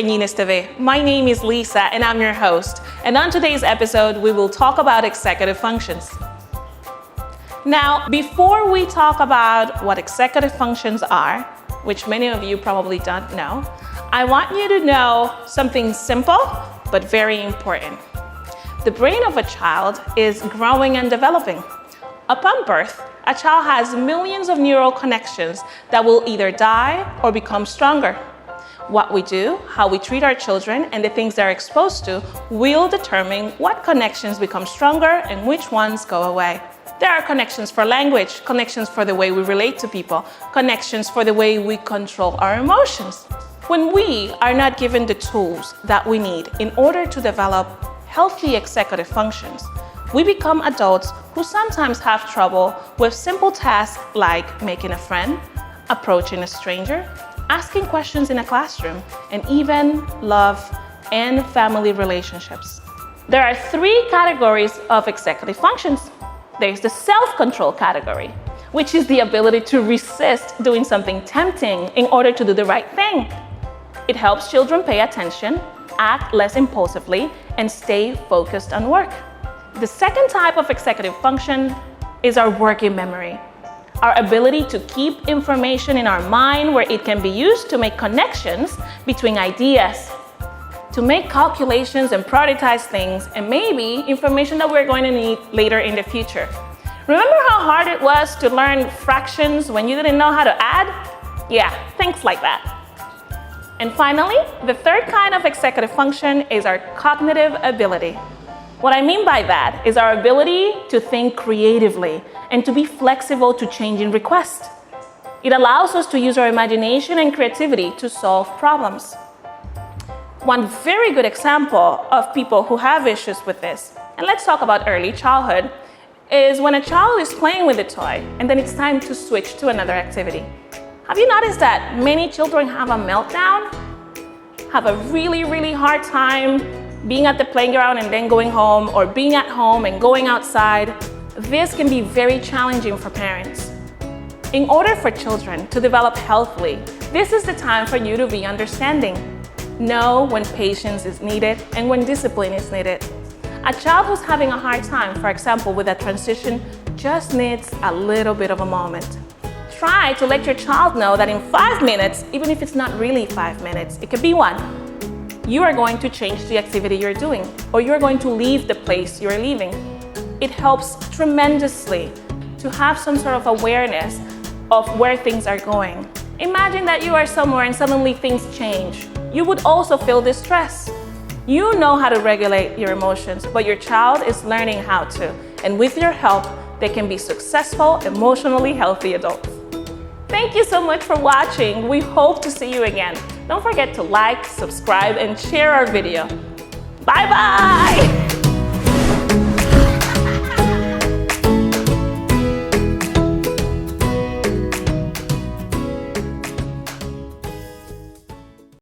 Pequenines TV. My name is Lisa and I'm your host. And on today's episode, we will talk about executive functions. Now, before we talk about what executive functions are, which many of you probably don't know, I want you to know something simple but very important. The brain of a child is growing and developing. Upon birth, a child has millions of neural connections that will either die or become stronger. What we do, how we treat our children, and the things they're exposed to will determine what connections become stronger and which ones go away. There are connections for language, connections for the way we relate to people, connections for the way we control our emotions. When we are not given the tools that we need in order to develop healthy executive functions, we become adults who sometimes have trouble with simple tasks like making a friend, approaching a stranger, asking questions in a classroom, and even love and family relationships. There are three categories of executive functions. There's the self-control category, which is the ability to resist doing something tempting in order to do the right thing. It helps children pay attention, act less impulsively, and stay focused on work. The second type of executive function is our working memory, our ability to keep information in our mind where it can be used to make connections between ideas, to make calculations and prioritize things, and maybe information that we're going to need later in the future. Remember how hard it was to learn fractions when you didn't know how to add? Yeah, things like that. And finally, the third kind of executive function is our cognitive ability. What I mean by that is our ability to think creatively and to be flexible to changing requests. It allows us to use our imagination and creativity to solve problems. One very good example of people who have issues with this, and let's talk about early childhood, is when a child is playing with a toy and then it's time to switch to another activity. Have you noticed that many children have a meltdown? Have a really hard time being at the playground and then going home, or being at home and going outside? This can be very challenging for parents. In order for children to develop healthily, this is the time for you to be understanding. Know when patience is needed and when discipline is needed. A child who's having a hard time, for example, with a transition, just needs a little bit of a moment. Try to let your child know that in 5 minutes, even if it's not really 5 minutes, it could be 1, you are going to change the activity you're doing, or you're going to leave the place you're leaving. It helps tremendously to have some sort of awareness of where things are going. Imagine that you are somewhere and suddenly things change. You would also feel distress. You know how to regulate your emotions, but your child is learning how to. And with your help, they can be successful, emotionally healthy adults. Thank you so much for watching. We hope to see you again. Don't forget to like, subscribe, and share our video. Bye-bye!